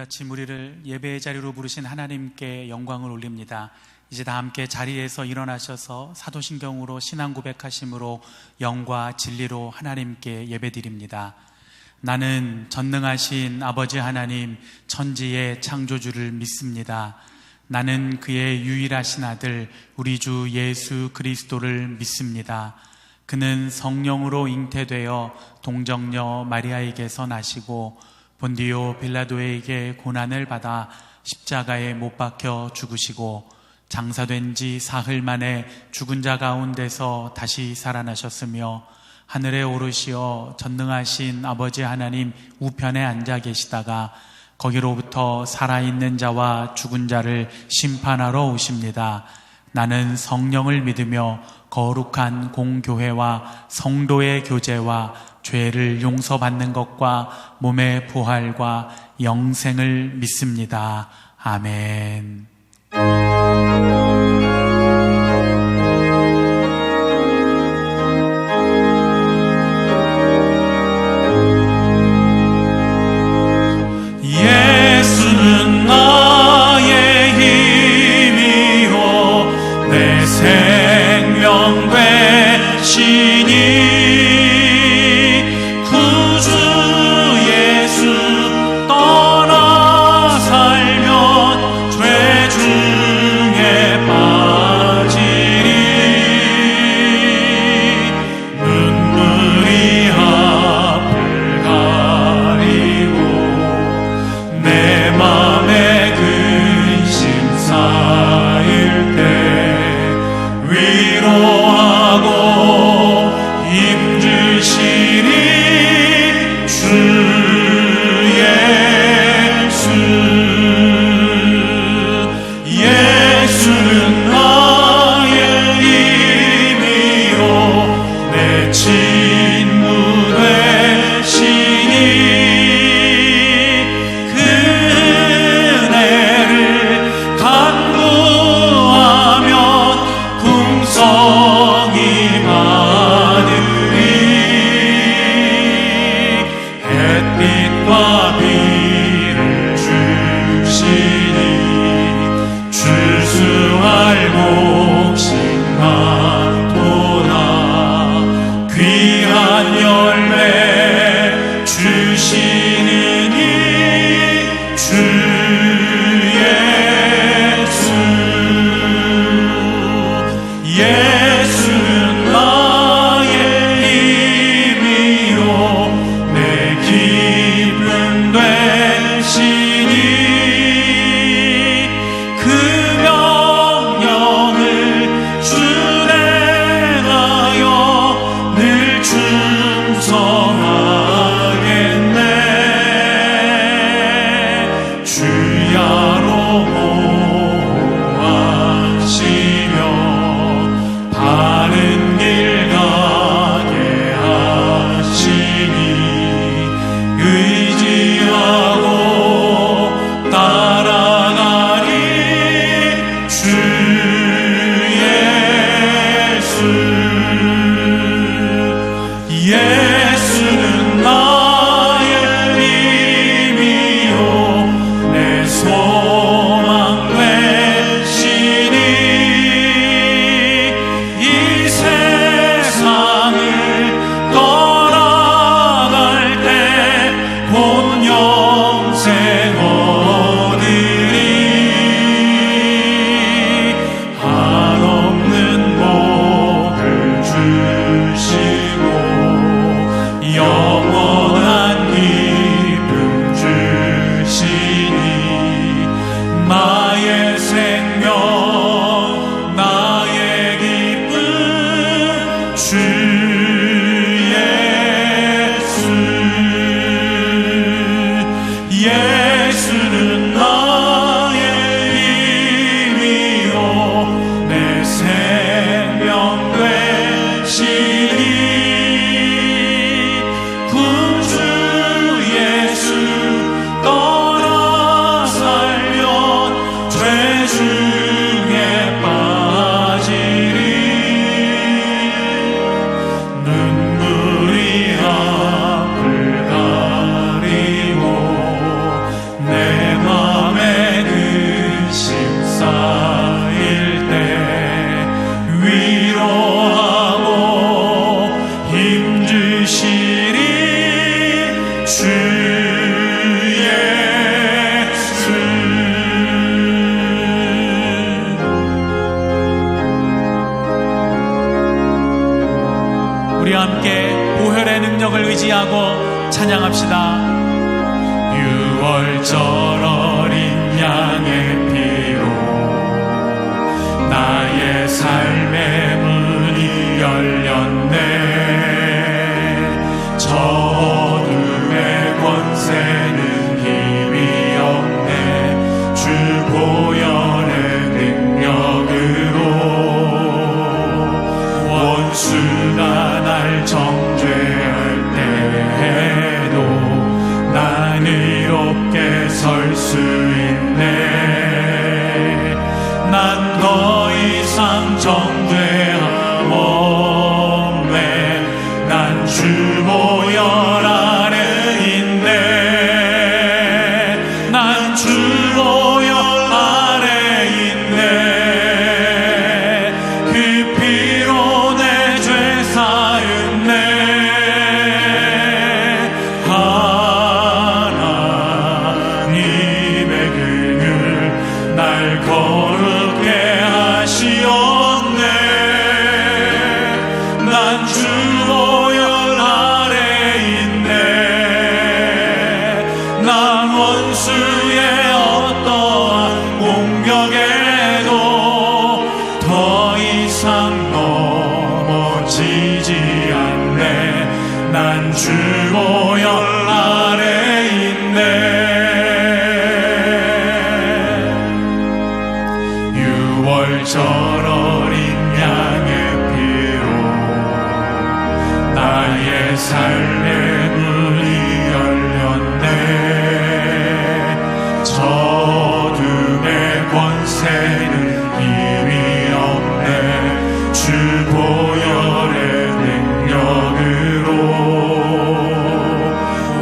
아침 우리를 예배의 자리로 부르신 하나님께 영광을 올립니다. 이제 다 함께 자리에서 일어나셔서 사도신경으로 신앙 고백하심으로 영과 진리로 하나님께 예배드립니다. 나는 전능하신 아버지 하나님 천지의 창조주를 믿습니다. 나는 그의 유일하신 아들 우리 주 예수 그리스도를 믿습니다. 그는 성령으로 잉태되어 동정녀 마리아에게서 나시고 본디오 빌라도에게 고난을 받아 십자가에 못 박혀 죽으시고 장사된 지 사흘 만에 죽은 자 가운데서 다시 살아나셨으며 하늘에 오르시어 전능하신 아버지 하나님 우편에 앉아 계시다가 거기로부터 살아있는 자와 죽은 자를 심판하러 오십니다. 나는 성령을 믿으며 거룩한 공교회와 성도의 교제와 죄를 용서받는 것과 몸의 부활과 영생을 믿습니다. 아멘. 예수는 나의 힘이요 내 생명 되시니 구주 예수 떠나 살면 죄 함께 보혈의 능력을 의지하고 찬양합시다. 6월절 어린 양의 피로 나의 삶의 문이 열렸네. 저 어둠의 권세는 힘이 없네. 주 보혈의 능력으로 원수가 날 정죄할 때에도 난 이롭게 설 수 있네. 난 더 이상 정죄함 없네. 난 주 보혈 아래 있네. 난 주 보혈 아래 있네. 그 피로 내 죄 사했네. 하나님의 긍휼 날 거룩게 하시었네. 난 주 보혈 아래 있네. 난 원수의 어떠한 공격에도 더 이상 넘어지지 않네. 난 주 보혈 아래 있네. 6월절 어린 양의 피로 나의 삶의 문이 열렸네. 저 어둠의 권세는 힘이 없네. 주 보혈의 능력으로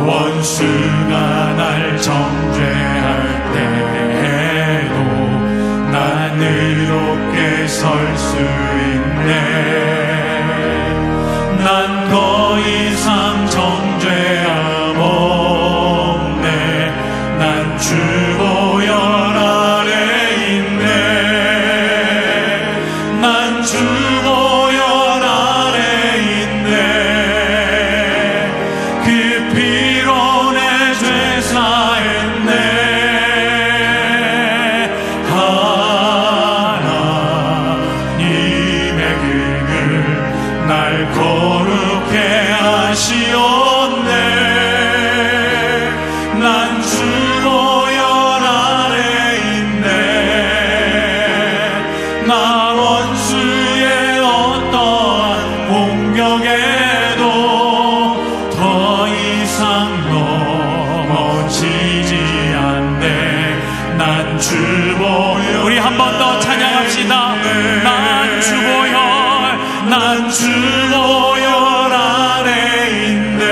원수가 날 정죄할 때에도 난 의롭게 설 수 있네. 난 더 이상 정죄함 없네. 난 주 보혈 아래 있네. 난 주 보혈 아래 있네. 그 피로 내 죄 사했네. 하나님의 긍휼 날 거룩게 하시었네. 난 주 보혈 아래 있네. 나 원수의 어떠한 공격에도 더 이상 넘어지지 않네. 난 주 보혈. 우리 한 번 더 찬양합시다. 난 주 보혈, 난 주 보혈 아래 있네.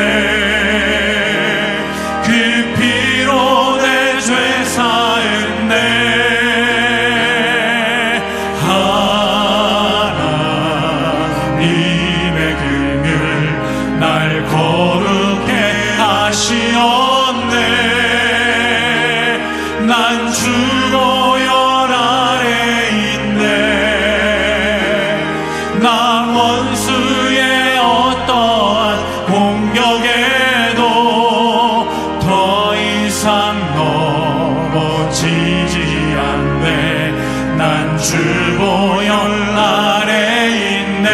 그 피로 내 죄 사했네. 하나님의 긍휼 날 거룩게 하시었네. 난 주 보혈 아래 있네. 난 원수의 어떠한 공격에도 더 이상 넘어지지 않네. 난 주 보혈 아래 있네.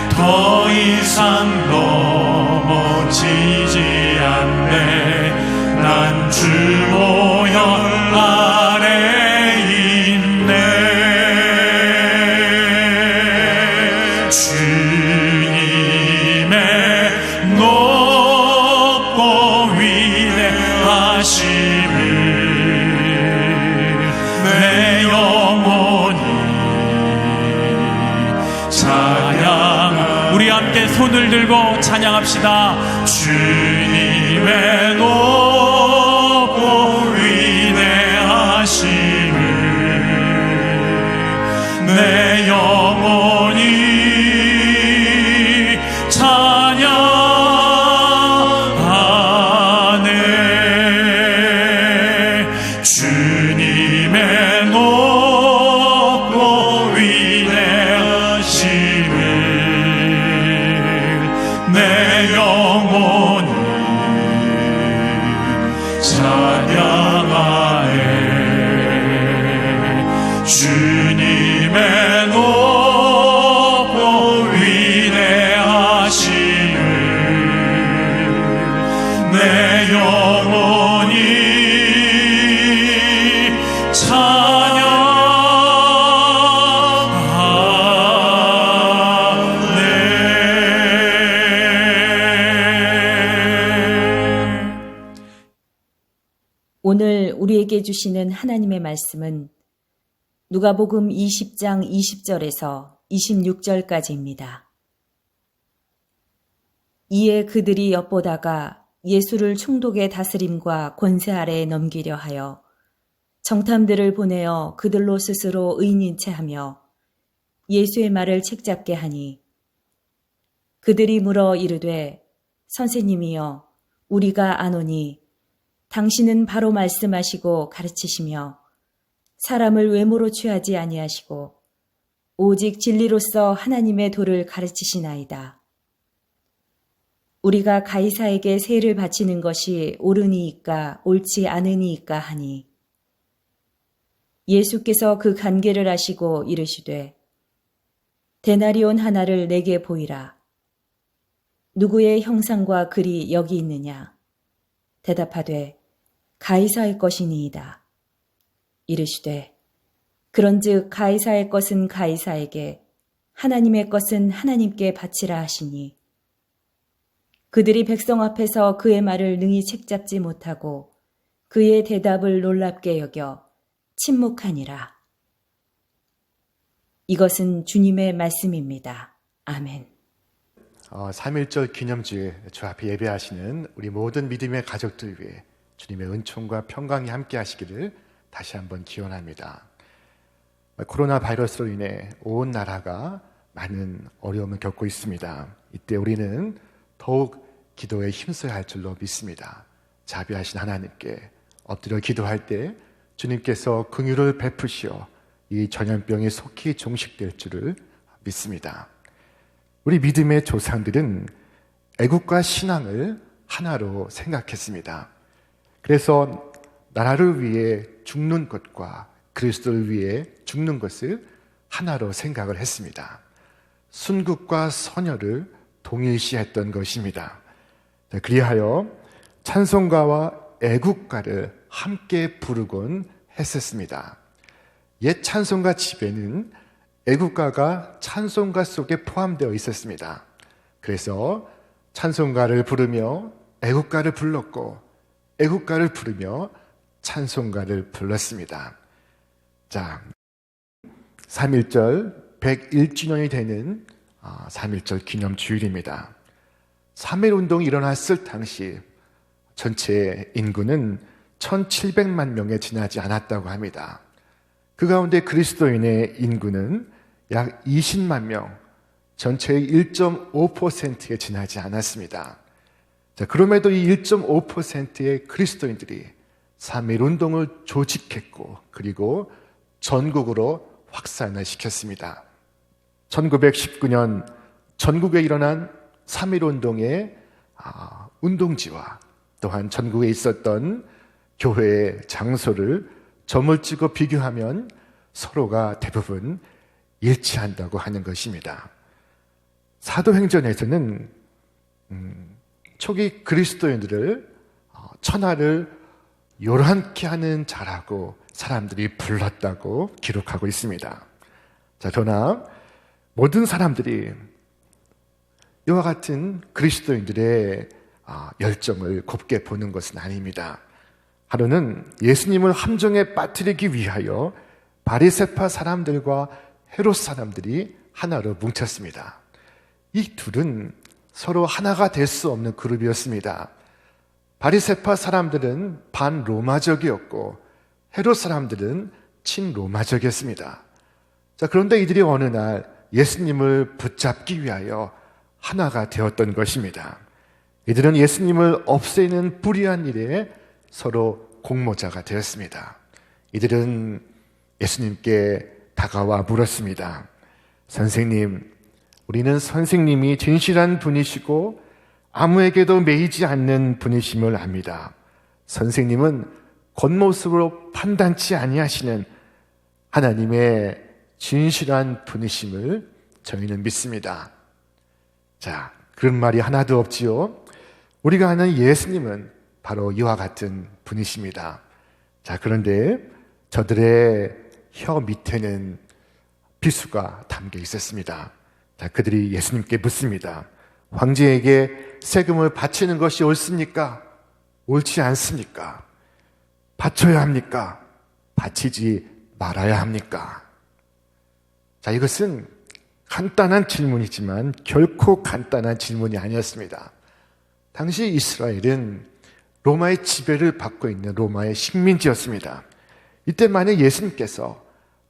더 이상 넘어지지 않네. 난 주 보혈 아래 있네. 주님의 높고 위대하심을 내 영혼이 찬양. 우리 함께 손을 들고 찬양합시다. 주님의 높고 위대하심을 내 영혼이 찬양하네. 주님의 높고 위대하심을 주님의 높고 위대하심을 내 영혼이 오늘 우리에게 주시는 하나님의 말씀은 누가복음 20장 20절에서 26절까지입니다. 이에 그들이 엿보다가 예수를 총독의 다스림과 권세 아래에 넘기려 하여 정탐들을 보내어 그들로 스스로 의인인 채 하며 예수의 말을 책잡게 하니 그들이 물어 이르되 선생님이여 우리가 아노니 당신은 바로 말씀하시고 가르치시며 사람을 외모로 취하지 아니하시고 오직 진리로서 하나님의 도를 가르치시나이다. 우리가 가이사에게 세를 바치는 것이 옳으니이까 옳지 않으니이까 하니 예수께서 그 간계를 아시고 이르시되 데나리온 하나를 내게 보이라. 누구의 형상과 글이 여기 있느냐? 대답하되 가이사의 것이니이다. 이르시되 그런즉 가이사의 것은 가이사에게 하나님의 것은 하나님께 바치라 하시니 그들이 백성 앞에서 그의 말을 능히 책잡지 못하고 그의 대답을 놀랍게 여겨 침묵하니라. 이것은 주님의 말씀입니다. 아멘. 3.1절 기념주에 주 앞에 예배하시는 우리 모든 믿음의 가족들 위해 주님의 은총과 평강이 함께 하시기를 다시 한번 기원합니다. 코로나 바이러스로 인해 온 나라가 많은 어려움을 겪고 있습니다. 이때 우리는 더욱 기도에 힘써야 할 줄로 믿습니다. 자비하신 하나님께 엎드려 기도할 때 주님께서 긍휼을 베푸시어 이 전염병이 속히 종식될 줄을 믿습니다. 우리 믿음의 조상들은 애국과 신앙을 하나로 생각했습니다. 그래서 나라를 위해 죽는 것과 그리스도를 위해 죽는 것을 하나로 생각을 했습니다. 순국과 선열을 동일시했던 것입니다. 그리하여 찬송가와 애국가를 함께 부르곤 했었습니다. 옛 찬송가 집에는 애국가가 찬송가 속에 포함되어 있었습니다. 그래서 찬송가를 부르며 애국가를 불렀고 애국가를 부르며 찬송가를 불렀습니다. 자, 3.1절 101주년이 되는 3.1절 기념주일입니다. 3.1운동이 일어났을 당시 전체 인구는 1700만 명에 지나지 않았다고 합니다. 그 가운데 그리스도인의 인구는 약 20만 명, 전체의 1.5%에 지나지 않았습니다. 자, 그럼에도 이 1.5%의 그리스도인들이 3.1운동을 조직했고 그리고 전국으로 확산을 시켰습니다. 1919년 전국에 일어난 3.1운동의 운동지와 또한 전국에 있었던 교회의 장소를 점을 찍어 비교하면 서로가 대부분 일치한다고 하는 것입니다. 사도행전에서는 초기 그리스도인들을 천하를 요란케 하는 자라고 사람들이 불렀다고 기록하고 있습니다. 자, 그러나 모든 사람들이 이와 같은 그리스도인들의 열정을 곱게 보는 것은 아닙니다. 하루는 예수님을 함정에 빠뜨리기 위하여 바리새파 사람들과 헤롯 사람들이 하나로 뭉쳤습니다. 이 둘은 서로 하나가 될 수 없는 그룹이었습니다. 바리새파 사람들은 반로마적이었고 헤롯 사람들은 친로마적이었습니다. 자, 그런데 이들이 어느 날 예수님을 붙잡기 위하여 하나가 되었던 것입니다. 이들은 예수님을 없애는 불의한 일에 서로 공모자가 되었습니다. 이들은 예수님께 다가와 물었습니다. 선생님, 우리는 선생님이 진실한 분이시고 아무에게도 매이지 않는 분이심을 압니다. 선생님은 겉모습으로 판단치 아니하시는 하나님의 진실한 분이심을 저희는 믿습니다. 자, 그런 말이 하나도 없지요. 우리가 아는 예수님은 바로 이와 같은 분이십니다. 자, 그런데 저들의 혀 밑에는 비수가 담겨 있었습니다. 자, 그들이 예수님께 묻습니다. 황제에게 세금을 바치는 것이 옳습니까? 옳지 않습니까? 바쳐야 합니까? 바치지 말아야 합니까? 자, 이것은 간단한 질문이지만 결코 간단한 질문이 아니었습니다. 당시 이스라엘은 로마의 지배를 받고 있는 로마의 식민지였습니다. 이때 만약 예수님께서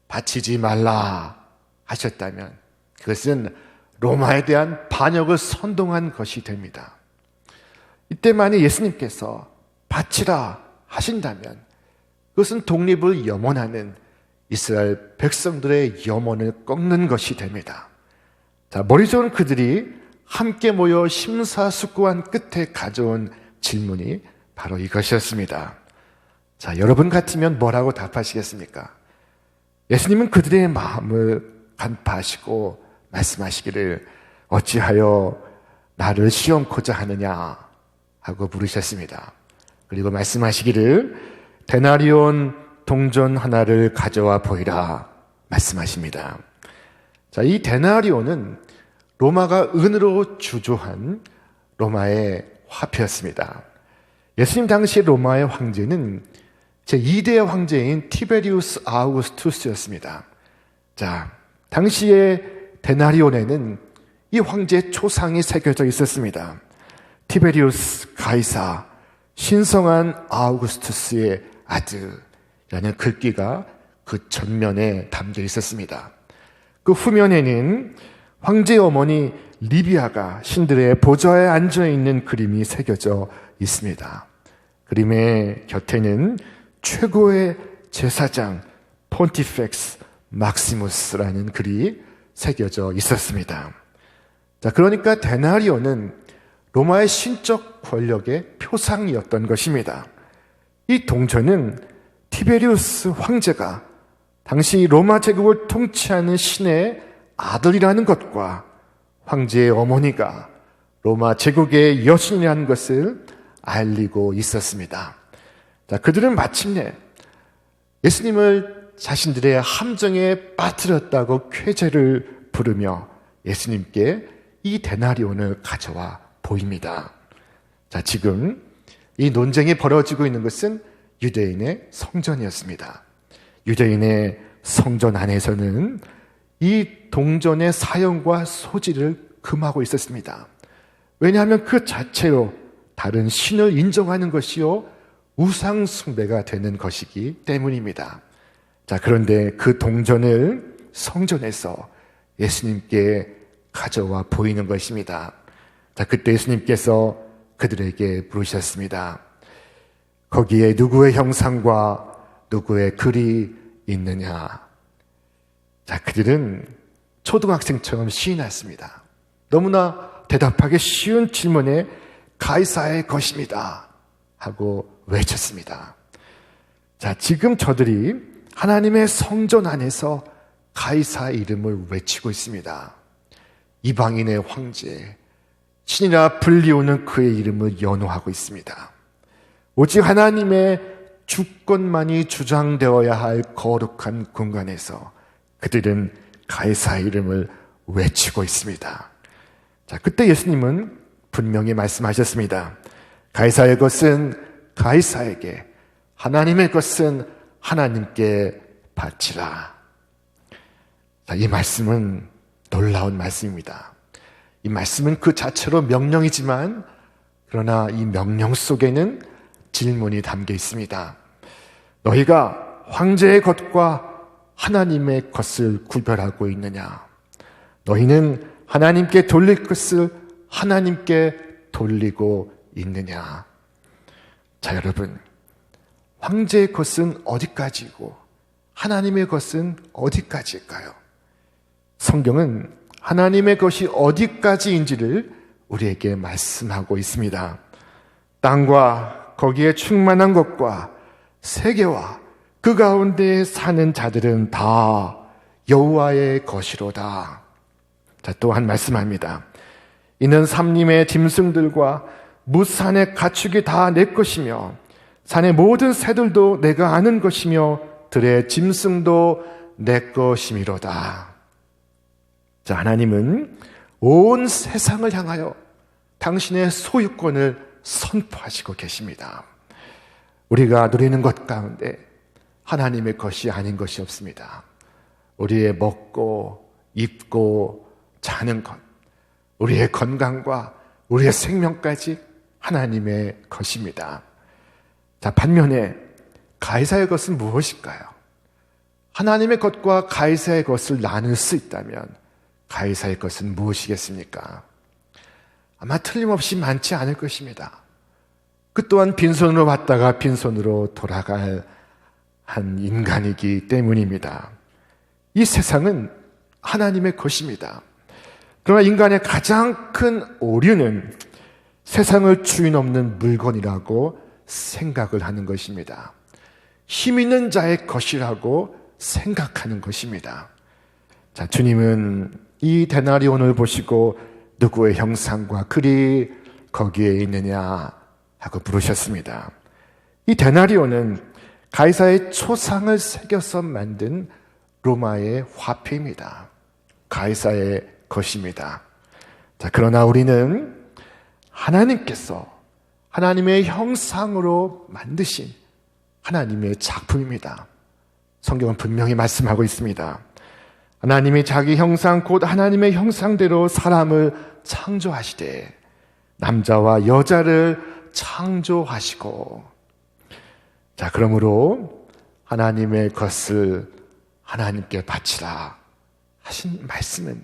바치지 말라 하셨다면 그것은 로마에 대한 반역을 선동한 것이 됩니다. 이때 만약 예수님께서 바치라 하신다면 그것은 독립을 염원하는 이스라엘 백성들의 염원을 꺾는 것이 됩니다. 자, 머리좋은 그들이 함께 모여 심사숙고한 끝에 가져온 질문이 바로 이것이었습니다. 자, 여러분 같으면 뭐라고 답하시겠습니까? 예수님은 그들의 마음을 간파하시고 말씀하시기를 어찌하여 나를 시험코자 하느냐 하고 부르셨습니다. 그리고 말씀하시기를 데나리온 동전 하나를 가져와 보이라 말씀하십니다. 자, 이 데나리온은 로마가 은으로 주조한 로마의 화폐였습니다. 예수님 당시 로마의 황제는 제2대 황제인 티베리우스 아우구스투스였습니다. 자, 당시의 데나리온에는 이 황제의 초상이 새겨져 있었습니다. 티베리우스 가이사, 신성한 아우구스투스의 아들이라는 글귀가 그 전면에 담겨 있었습니다. 그 후면에는 황제의 어머니 리비아가 신들의 보좌에 앉아있는 그림이 새겨져 있습니다. 그림의 곁에는 최고의 제사장 폰티펙스 막시무스라는 글이 새겨져 있었습니다. 자, 그러니까 데나리온은 로마의 신적 권력의 표상이었던 것입니다. 이 동전은 티베리우스 황제가 당시 로마 제국을 통치하는 신의 아들이라는 것과 황제의 어머니가 로마 제국의 여신이라는 것을 알리고 있었습니다. 자, 그들은 마침내 예수님을 자신들의 함정에 빠뜨렸다고 쾌재를 부르며 예수님께 이 데나리온을 가져와 보입니다. 자, 지금 이 논쟁이 벌어지고 있는 것은 유대인의 성전이었습니다. 유대인의 성전 안에서는 이 동전의 사용과 소지를 금하고 있었습니다. 왜냐하면 그 자체로 다른 신을 인정하는 것이요 우상 숭배가 되는 것이기 때문입니다. 자, 그런데 그 동전을 성전에서 예수님께 가져와 보이는 것입니다. 자, 그때 예수님께서 그들에게 물으셨습니다. 거기에 누구의 형상과 누구의 글이 있느냐? 자, 그들은 초등학생처럼 시인했습니다. 너무나 대답하기 쉬운 질문에 가이사의 것입니다 하고 외쳤습니다. 자, 지금 저들이 하나님의 성전 안에서 가이사 이름을 외치고 있습니다. 이방인의 황제, 신이라 불리우는 그의 이름을 연호하고 있습니다. 오직 하나님의 주권만이 주장되어야 할 거룩한 공간에서 그들은 가이사 이름을 외치고 있습니다. 자, 그때 예수님은 분명히 말씀하셨습니다. 가이사의 것은 가이사에게, 하나님의 것은 하나님께 바치라. 자, 이 말씀은 놀라운 말씀입니다. 이 말씀은 그 자체로 명령이지만 그러나 이 명령 속에는 질문이 담겨 있습니다. 너희가 황제의 것과 하나님의 것을 구별하고 있느냐? 너희는 하나님께 돌릴 것을 하나님께 돌리고 있느냐? 자, 여러분, 황제의 것은 어디까지이고 하나님의 것은 어디까지일까요? 성경은 하나님의 것이 어디까지인지를 우리에게 말씀하고 있습니다. 땅과 거기에 충만한 것과 세계와 그 가운데 사는 자들은 다 여호와의 것이로다. 자, 또한 말씀합니다. 이는 삼림의 짐승들과 무산의 가축이 다 내 것이며 산의 모든 새들도 내가 아는 것이며 들의 짐승도 내 것이미로다. 자, 하나님은 온 세상을 향하여 당신의 소유권을 선포하시고 계십니다. 우리가 누리는 것 가운데 하나님의 것이 아닌 것이 없습니다. 우리의 먹고 입고 자는 것, 우리의 건강과 우리의 생명까지 하나님의 것입니다. 자, 반면에 가이사의 것은 무엇일까요? 하나님의 것과 가이사의 것을 나눌 수 있다면 가이사의 것은 무엇이겠습니까? 아마 틀림없이 많지 않을 것입니다. 그 또한 빈손으로 왔다가 빈손으로 돌아갈 한 인간이기 때문입니다. 이 세상은 하나님의 것입니다. 그러나 인간의 가장 큰 오류는 세상을 주인 없는 물건이라고 생각을 하는 것입니다. 힘 있는 자의 것이라고 생각하는 것입니다. 자, 주님은 이 데나리온을 보시고 누구의 형상과 글이 거기에 있느냐 하고 물으셨습니다. 이 데나리온은 가이사의 초상을 새겨서 만든 로마의 화폐입니다. 가이사의 것입니다. 자, 그러나 우리는 하나님께서 하나님의 형상으로 만드신 하나님의 작품입니다. 성경은 분명히 말씀하고 있습니다. 하나님이 자기 형상 곧 하나님의 형상대로 사람을 창조하시되 남자와 여자를 창조하시고, 자, 그러므로 하나님의 것을 하나님께 바치라 하신 말씀은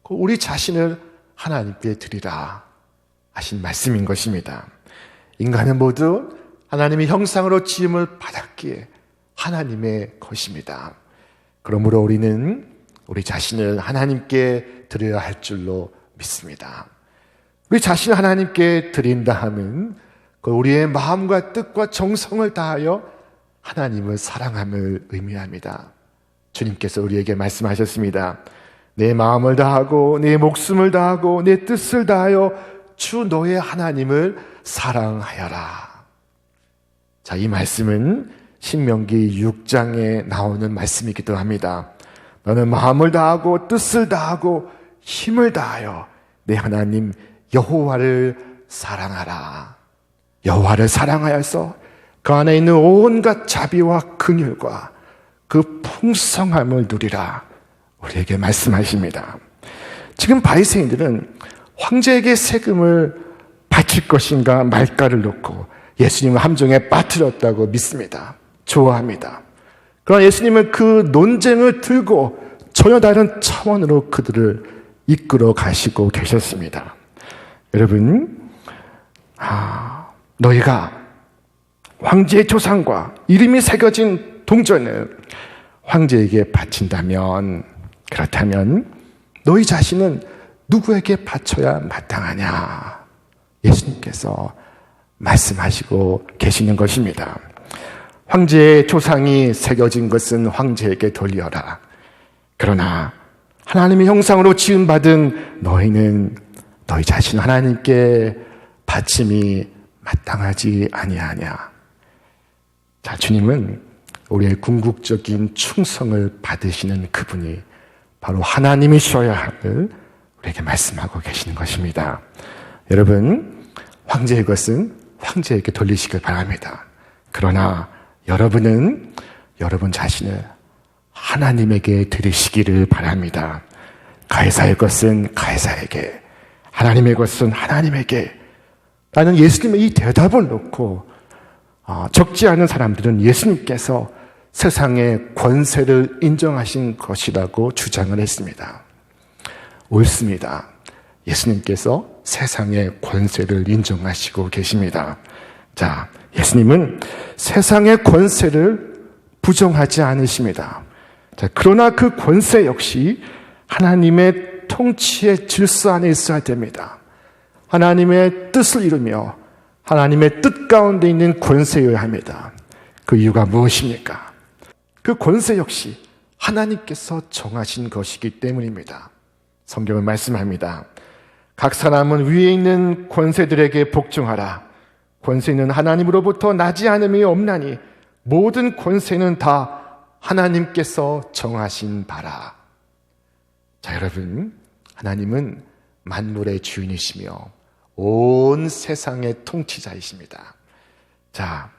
우리 자신을 하나님께 드리라 하신 말씀인 것입니다. 인간은 모두 하나님의 형상으로 지음을 받았기에 하나님의 것입니다. 그러므로 우리는 우리 자신을 하나님께 드려야 할 줄로 믿습니다. 우리 자신을 하나님께 드린다 하면 우리의 마음과 뜻과 정성을 다하여 하나님을 사랑함을 의미합니다. 주님께서 우리에게 말씀하셨습니다. 내 마음을 다하고 내 목숨을 다하고 내 뜻을 다하여 주 너의 하나님을 사랑하여라. 자, 이 말씀은 신명기 6장에 나오는 말씀이기도 합니다. 너는 마음을 다하고 뜻을 다하고 힘을 다하여 내 하나님 여호와를 사랑하라. 여호와를 사랑하여서 그 안에 있는 온갖 자비와 긍휼과 그 풍성함을 누리라. 우리에게 말씀하십니다. 지금 바리새인들은 황제에게 세금을 바칠 것인가 말까를 놓고 예수님을 함정에 빠뜨렸다고 믿습니다. 좋아합니다. 그러나 예수님은 그 논쟁을 들고 전혀 다른 차원으로 그들을 이끌어 가시고 계셨습니다. 여러분, 너희가 황제의 조상과 이름이 새겨진 동전을 황제에게 바친다면, 그렇다면 너희 자신은 누구에게 바쳐야 마땅하냐? 예수님께서 말씀하시고 계시는 것입니다. 황제의 조상이 새겨진 것은 황제에게 돌려라. 그러나 하나님의 형상으로 지음받은 너희는 너희 자신 하나님께 바침이 마땅하지 아니하냐. 자, 주님은 우리의 궁극적인 충성을 받으시는 그분이 바로 하나님이셔야 함을 우리에게 말씀하고 계시는 것입니다. 여러분, 황제의 것은 황제에게 돌리시길 바랍니다. 그러나 여러분은 여러분 자신을 하나님에게 드리시기를 바랍니다. 가이사의 것은 가이사에게, 하나님의 것은 하나님에게. 나는 예수님의 이 대답을 놓고 적지 않은 사람들은 예수님께서 세상의 권세를 인정하신 것이라고 주장을 했습니다. 옳습니다. 예수님께서 세상의 권세를 인정하시고 계십니다. 자, 예수님은 세상의 권세를 부정하지 않으십니다. 자, 그러나 그 권세 역시 하나님의 통치의 질서 안에 있어야 됩니다. 하나님의 뜻을 이루며 하나님의 뜻 가운데 있는 권세여야 합니다. 그 이유가 무엇입니까? 그 권세 역시 하나님께서 정하신 것이기 때문입니다. 성경은 말씀합니다. 각 사람은 위에 있는 권세들에게 복종하라. 권세는 하나님으로부터 나지 않음이 없나니 모든 권세는 다 하나님께서 정하신 바라. 자, 여러분, 하나님은 만물의 주인이시며 온 세상의 통치자이십니다. 자,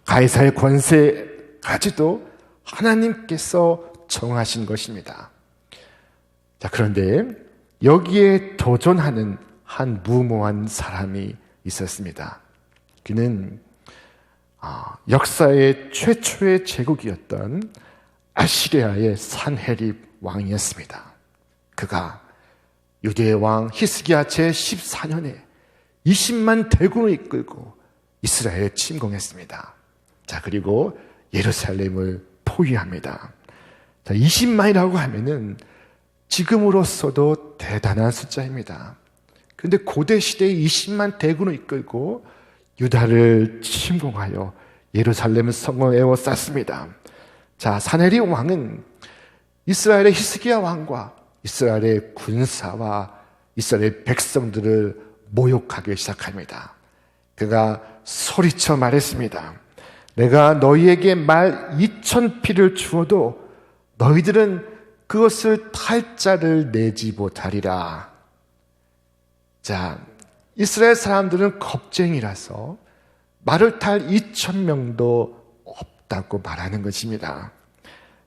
가이사의 권세까지도 하나님께서 정하신 것입니다. 자, 그런데 여기에 도전하는 한 무모한 사람이 있었습니다. 그는 역사의 최초의 제국이었던 아시리아의 산헤립 왕이었습니다. 그가 유대의 왕 히스기야 제14년에 20만 대군을 이끌고 이스라엘에 침공했습니다. 자, 그리고 예루살렘을 포위합니다. 자, 20만이라고 하면은 지금으로서도 대단한 숫자입니다. 그런데 고대 시대에 20만 대군을 이끌고 유다를 침공하여 예루살렘 성을 에워쌌습니다. 자, 산헤립 왕은 이스라엘의 히스기야 왕과 이스라엘의 군사와 이스라엘 백성들을 모욕하기 시작합니다. 그가 소리쳐 말했습니다. 내가 너희에게 말 2,000피를 주어도 너희들은 그것을 탈 자를 내지 못하리라. 자, 이스라엘 사람들은 겁쟁이라서 말을 탈 2,000명도 없다고 말하는 것입니다.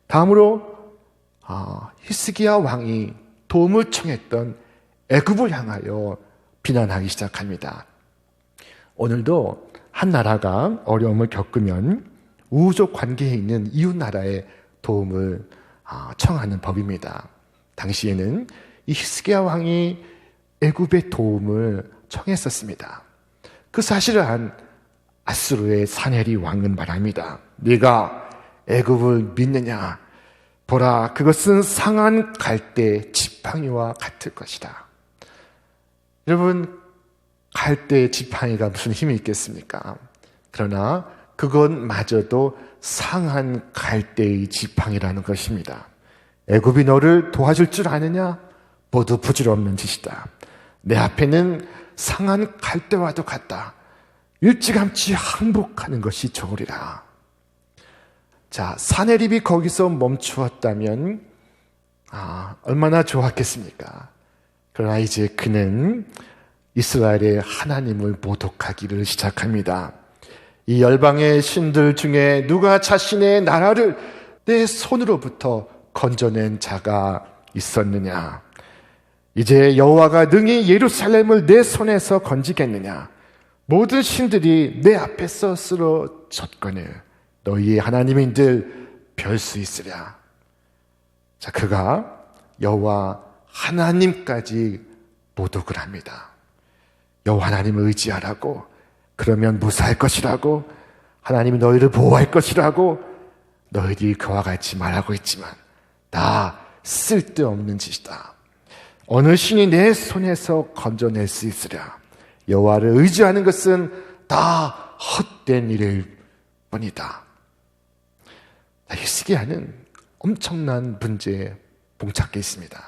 다음으로 히스기야 왕이 도움을 청했던 애굽을 향하여 비난하기 시작합니다. 오늘도 한 나라가 어려움을 겪으면 우호적 관계에 있는 이웃 나라의 도움을 청하는 법입니다. 당시에는 이 히스기야 왕이 애굽의 도움을 청했었습니다. 그 사실을 안 아수르의 산헤립 왕은 말합니다. 네가 애굽을 믿느냐? 보라, 그것은 상한 갈대 지팡이와 같을 것이다. 여러분, 갈대 지팡이가 무슨 힘이 있겠습니까? 그러나 그것마저도 상한 갈대의 지팡이라는 것입니다. 애굽이 너를 도와줄 줄 아느냐? 모두 부질없는 짓이다. 내 앞에는 상한 갈대와도 같다. 일찌감치 항복하는 것이 좋으리라. 자, 산헤립이 거기서 멈추었다면 얼마나 좋았겠습니까? 그러나 이제 그는 이스라엘의 하나님을 모독하기를 시작합니다. 이 열방의 신들 중에 누가 자신의 나라를 내 손으로부터 건져낸 자가 있었느냐? 이제 여호와가 능히 예루살렘을 내 손에서 건지겠느냐? 모든 신들이 내 앞에서 쓰러졌거늘 너희의 하나님인들 별 수 있으랴. 자, 그가 여호와 하나님까지 모독을 합니다. 여호와 하나님을 의지하라고, 그러면 무사할 것이라고, 하나님이 너희를 보호할 것이라고, 너희들이 그와 같이 말하고 있지만 다 쓸데없는 짓이다. 어느 신이 내 손에서 건져낼 수 있으랴. 여호와를 의지하는 것은 다 헛된 일일 뿐이다. 히스기야는 엄청난 문제에 봉착해 있습니다.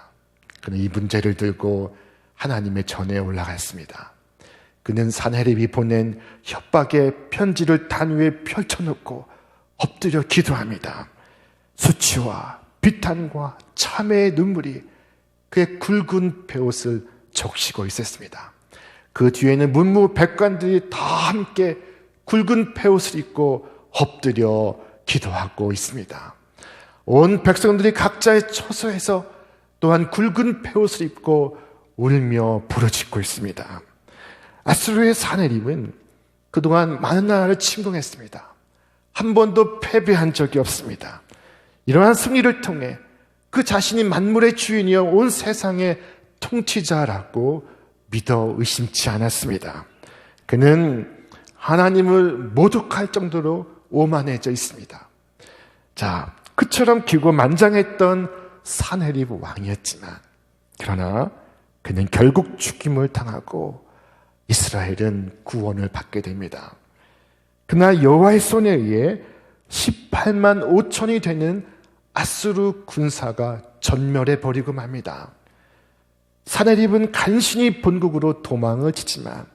그는 이 문제를 들고 하나님의 전에 올라갔습니다. 그는 산헤립이 보낸 협박의 편지를 단 위에 펼쳐놓고 엎드려 기도합니다. 수치와 비탄과 참회의 눈물이 그의 굵은 베옷을 적시고 있었습니다. 그 뒤에는 문무백관들이 다 함께 굵은 베옷을 입고 엎드려 기도하고 있습니다. 온 백성들이 각자의 처소에서 또한 굵은 베옷을 입고 울며 부르짖고 있습니다. 아수르의 산헤립은 그동안 많은 나라를 침공했습니다. 한 번도 패배한 적이 없습니다. 이러한 승리를 통해 그 자신이 만물의 주인이여 온 세상의 통치자라고 믿어 의심치 않았습니다. 그는 하나님을 모독할 정도로 오만해져 있습니다. 자, 그처럼 기고만장했던 산헤립 왕이었지만, 그러나 그는 결국 죽임을 당하고 이스라엘은 구원을 받게 됩니다. 그날 여호와의 손에 의해 18만 5천이 되는 아수르 군사가 전멸해 버리고 맙니다. 사내립은 간신히 본국으로 도망을 치지만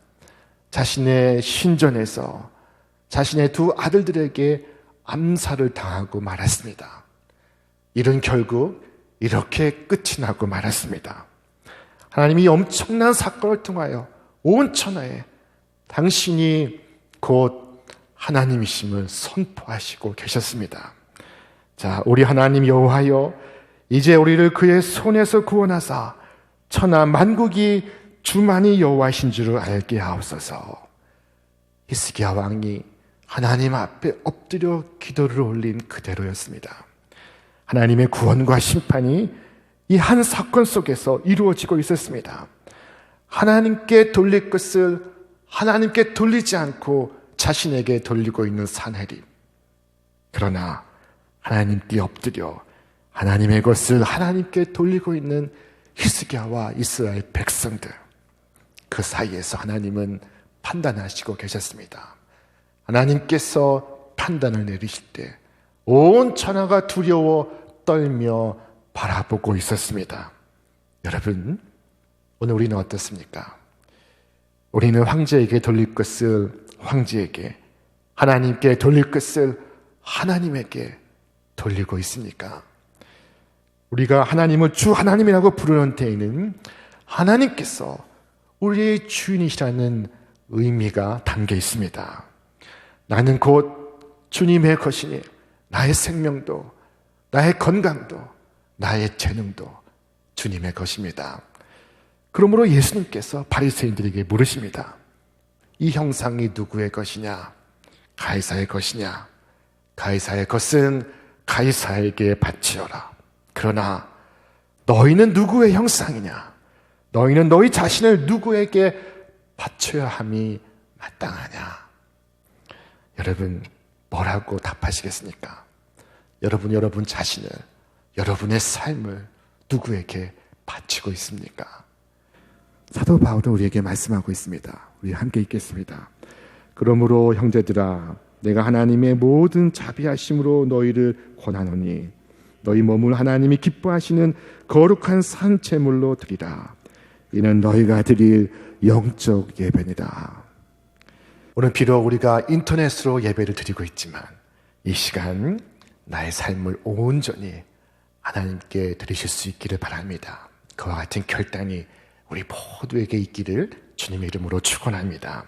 자신의 신전에서 자신의 두 아들들에게 암살을 당하고 말았습니다. 이런 결국 이렇게 끝이 나고 말았습니다. 하나님이 엄청난 사건을 통하여 온 천하에 당신이 곧 하나님이심을 선포하시고 계셨습니다. 자, 우리 하나님 여호와여, 이제 우리를 그의 손에서 구원하사 천하 만국이 주만이 여호와신 줄을 알게 하옵소서. 히스기야 왕이 하나님 앞에 엎드려 기도를 올린 그대로였습니다. 하나님의 구원과 심판이 이 한 사건 속에서 이루어지고 있었습니다. 하나님께 돌릴 것을 하나님께 돌리지 않고 자신에게 돌리고 있는 산헤립. 그러나 하나님께 엎드려 하나님의 것을 하나님께 돌리고 있는 히스기야와 이스라엘 백성들, 그 사이에서 하나님은 판단하시고 계셨습니다. 하나님께서 판단을 내리실 때 온 천하가 두려워 떨며 바라보고 있었습니다. 여러분, 오늘 우리는 어떻습니까? 우리는 황제에게 돌릴 것을 황제에게, 하나님께 돌릴 것을 하나님에게 돌리고 있습니까? 우리가 하나님을 주 하나님이라고 부르는 데에는 하나님께서 우리의 주인이시라는 의미가 담겨 있습니다. 나는 곧 주님의 것이니 나의 생명도, 나의 건강도, 나의 재능도 주님의 것입니다. 그러므로 예수님께서 바리새인들에게 물으십니다. 이 형상이 누구의 것이냐? 가이사의 것이냐? 가이사의 것은 가이사에게 바치어라. 그러나 너희는 누구의 형상이냐? 너희는 너희 자신을 누구에게 바쳐야 함이 마땅하냐? 여러분, 뭐라고 답하시겠습니까? 여러분 자신을, 여러분의 삶을 누구에게 바치고 있습니까? 사도 바울은 우리에게 말씀하고 있습니다. 우리 함께 읽겠습니다. 그러므로 형제들아, 내가 하나님의 모든 자비하심으로 너희를 권하노니 너희 몸을 하나님이 기뻐하시는 거룩한 산제물로 드리라. 이는 너희가 드릴 영적 예배니라. 오늘 비록 우리가 인터넷으로 예배를 드리고 있지만 이 시간 나의 삶을 온전히 하나님께 드리실 수 있기를 바랍니다. 그와 같은 결단이 우리 모두에게 있기를 주님의 이름으로 축원합니다.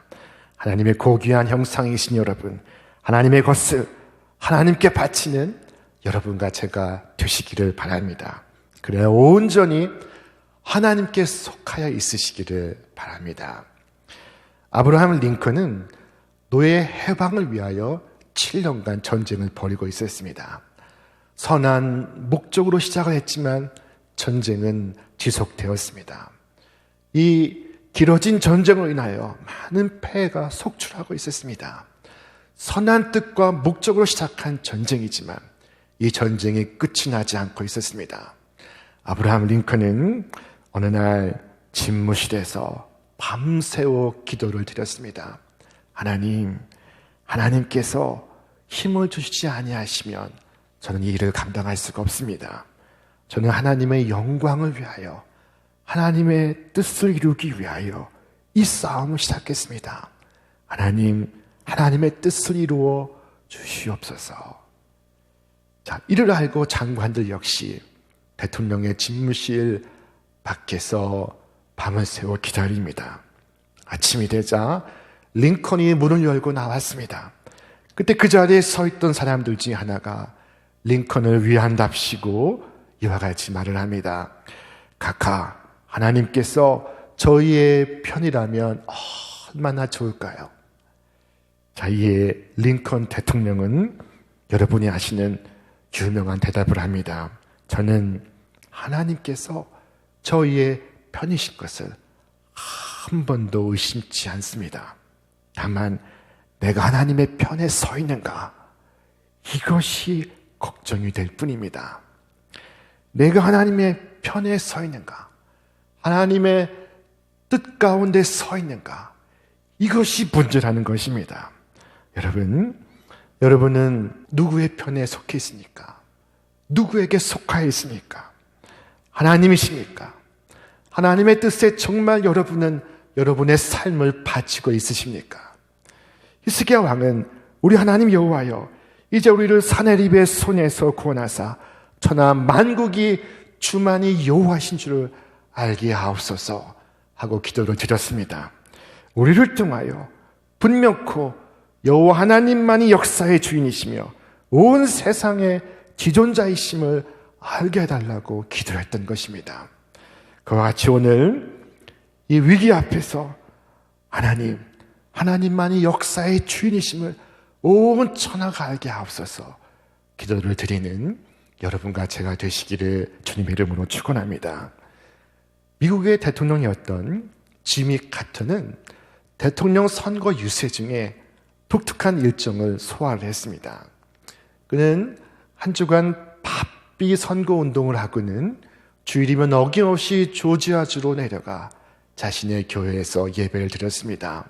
하나님의 고귀한 형상이신 여러분, 하나님의 것을 하나님께 바치는 여러분과 제가 되시기를 바랍니다. 그래야 온전히 하나님께 속하여 있으시기를 바랍니다. 아브라함 링컨은 노예 해방을 위하여 7년간 전쟁을 벌이고 있었습니다. 선한 목적으로 시작을 했지만 전쟁은 지속되었습니다. 이 길어진 전쟁으로 인하여 많은 폐해가 속출하고 있었습니다. 선한 뜻과 목적으로 시작한 전쟁이지만 이 전쟁이 끝이 나지 않고 있었습니다. 아브라함 링컨은 어느 날 집무실에서 밤새워 기도를 드렸습니다. 하나님께서 힘을 주시지 아니하시면 저는 이 일을 감당할 수가 없습니다. 저는 하나님의 영광을 위하여, 하나님의 뜻을 이루기 위하여 이 싸움을 시작했습니다. 하나님의 뜻을 이루어 주시옵소서. 자, 이를 알고 장관들 역시 대통령의 집무실 밖에서 밤을 새워 기다립니다. 아침이 되자 링컨이 문을 열고 나왔습니다. 그때 그 자리에 서 있던 사람들 중에 하나가 링컨을 위한답시고 이와 같이 말을 합니다. 각하, 하나님께서 저희의 편이라면 얼마나 좋을까요? 자, 이에 링컨 대통령은 여러분이 아시는 유명한 대답을 합니다. 저는 하나님께서 저희의 편이신 것을 한 번도 의심치 않습니다. 다만 내가 하나님의 편에 서 있는가, 이것이 걱정이 될 뿐입니다. 내가 하나님의 편에 서 있는가, 하나님의 뜻 가운데 서 있는가, 이것이 문제라는 것입니다. 여러분, 여러분은 누구의 편에 속해 있습니까? 누구에게 속하여 있습니까? 하나님이십니까? 하나님의 뜻에 정말 여러분은 여러분의 삶을 바치고 있으십니까? 히스기야 왕은 우리 하나님 여호와여, 이제 우리를 사내립의 손에서 구원하사 천하 만국이 주만이 여호와신 줄을 알게 하옵소서 하고 기도를 드렸습니다. 우리를 통하여 분명코 여호와 하나님만이 역사의 주인이시며 온 세상의 지존자이심을 알게 해달라고 기도했던 것입니다. 그와 같이 오늘 이 위기 앞에서 하나님만이 역사의 주인이심을 온 천하가 알게 하옵소서 기도를 드리는 여러분과 제가 되시기를 주님의 이름으로 축원합니다. 미국의 대통령이었던 지미 카터는 대통령 선거 유세 중에 독특한 일정을 소화를 했습니다. 그는 한 주간 바삐 선거 운동을 하고는 주일이면 어김없이 조지아주로 내려가 자신의 교회에서 예배를 드렸습니다.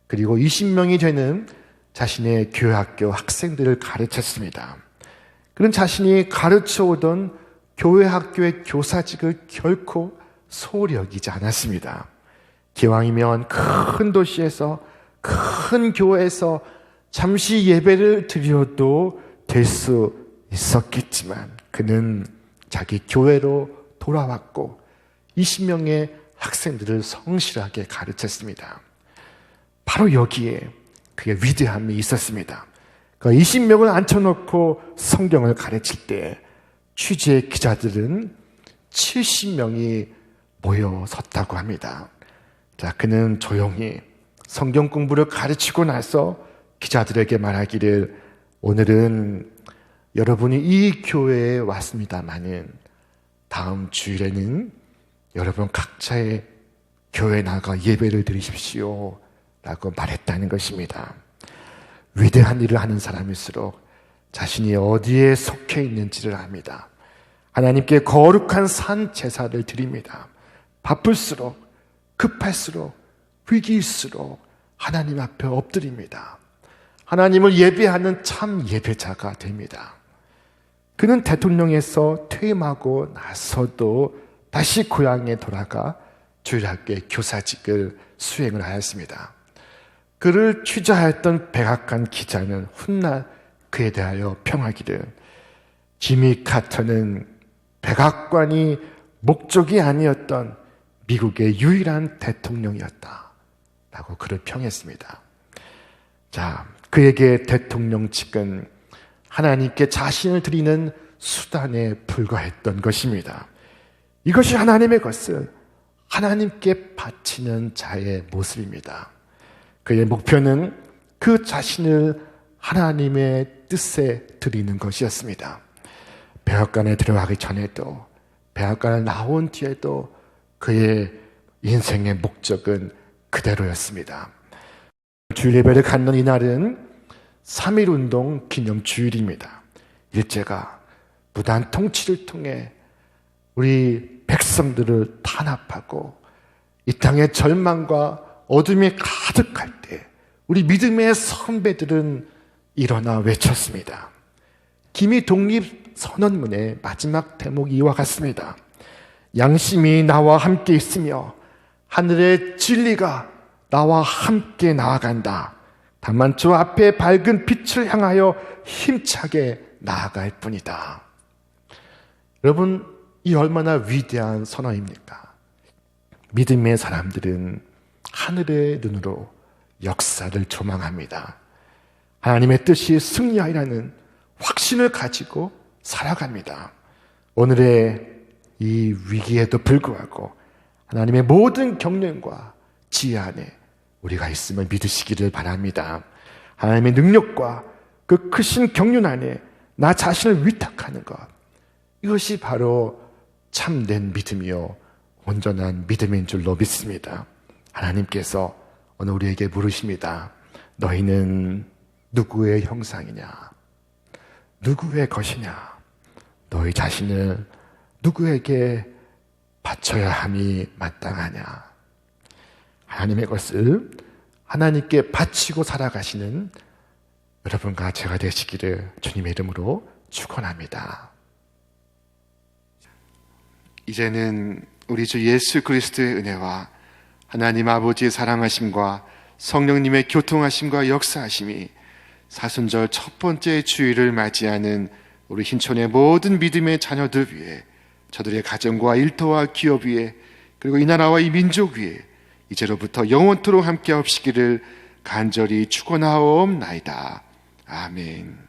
그리고 20명이 되는 자신의 교회학교 학생들을 가르쳤습니다. 그는 자신이 가르쳐오던 교회학교의 교사직을 결코 소홀히 여기지 않았습니다. 기왕이면 큰 도시에서 큰 교회에서 잠시 예배를 드려도 될 수 있었겠지만 그는 자기 교회로 돌아왔고 20명의 학생들을 성실하게 가르쳤습니다. 바로 여기에 그의 위대함이 있었습니다. 그 20명을 앉혀놓고 성경을 가르칠 때 취재 기자들은 70명이 모여 섰다고 합니다. 자, 그는 조용히 성경 공부를 가르치고 나서 기자들에게 말하기를, 오늘은 여러분이 이 교회에 왔습니다마는 다음 주일에는 여러분 각자의 교회에 나가 예배를 드리십시오 라고 말했다는 것입니다. 위대한 일을 하는 사람일수록 자신이 어디에 속해 있는지를 압니다. 하나님께 거룩한 산 제사를 드립니다. 바쁠수록, 급할수록, 위기일수록 하나님 앞에 엎드립니다. 하나님을 예배하는 참 예배자가 됩니다. 그는 대통령에서 퇴임하고 나서도 다시 고향에 돌아가 주일학교의 교사직을 수행을 하였습니다. 그를 취재하였던 백악관 기자는 훗날 그에 대하여 평하기를, 지미 카터는 백악관이 목적이 아니었던 미국의 유일한 대통령이었다 라고 그를 평했습니다. 자, 그에게 대통령직은 하나님께 자신을 드리는 수단에 불과했던 것입니다. 이것이 하나님의 것을 하나님께 바치는 자의 모습입니다. 그의 목표는 그 자신을 하나님의 뜻에 드리는 것이었습니다. 백악관에 들어가기 전에도, 백악관을 나온 뒤에도 그의 인생의 목적은 그대로였습니다. 주일 예배를 갖는 이날은 3.1운동 기념주일입니다. 일제가 무단 통치를 통해 우리 백성들을 탄압하고 이 땅의 절망과 어둠이 가득할 때 우리 믿음의 선배들은 일어나 외쳤습니다. 기미 독립선언문의 마지막 대목이 이와 같습니다. 양심이 나와 함께 있으며 하늘의 진리가 나와 함께 나아간다. 다만 저 앞에 밝은 빛을 향하여 힘차게 나아갈 뿐이다. 여러분, 이 얼마나 위대한 선언입니까? 믿음의 사람들은 하늘의 눈으로 역사를 조망합니다. 하나님의 뜻이 승리하리라는 확신을 가지고 살아갑니다. 오늘의 이 위기에도 불구하고 하나님의 모든 경륜과 지혜 안에 우리가 있음을 믿으시기를 바랍니다. 하나님의 능력과 그 크신 경륜 안에 나 자신을 위탁하는 것, 이것이 바로 참된 믿음이요 온전한 믿음인 줄로 믿습니다. 하나님께서 오늘 우리에게 물으십니다. 너희는 누구의 형상이냐? 누구의 것이냐? 너희 자신을 누구에게 바쳐야 함이 마땅하냐? 하나님의 것을 하나님께 바치고 살아가시는 여러분과 제가 되시기를 주님의 이름으로 축원합니다. 이제는 우리 주 예수 그리스도의 은혜와 하나님 아버지의 사랑하심과 성령님의 교통하심과 역사하심이 사순절 첫 번째 주일을 맞이하는 우리 hin촌의 모든 믿음의 자녀들 위해, 저들의 가정과 일터와 기업 위에, 그리고 이 나라와 이 민족 위에 이제로부터 영원토록 함께 하시기를 간절히 축원하옵나이다. 아멘.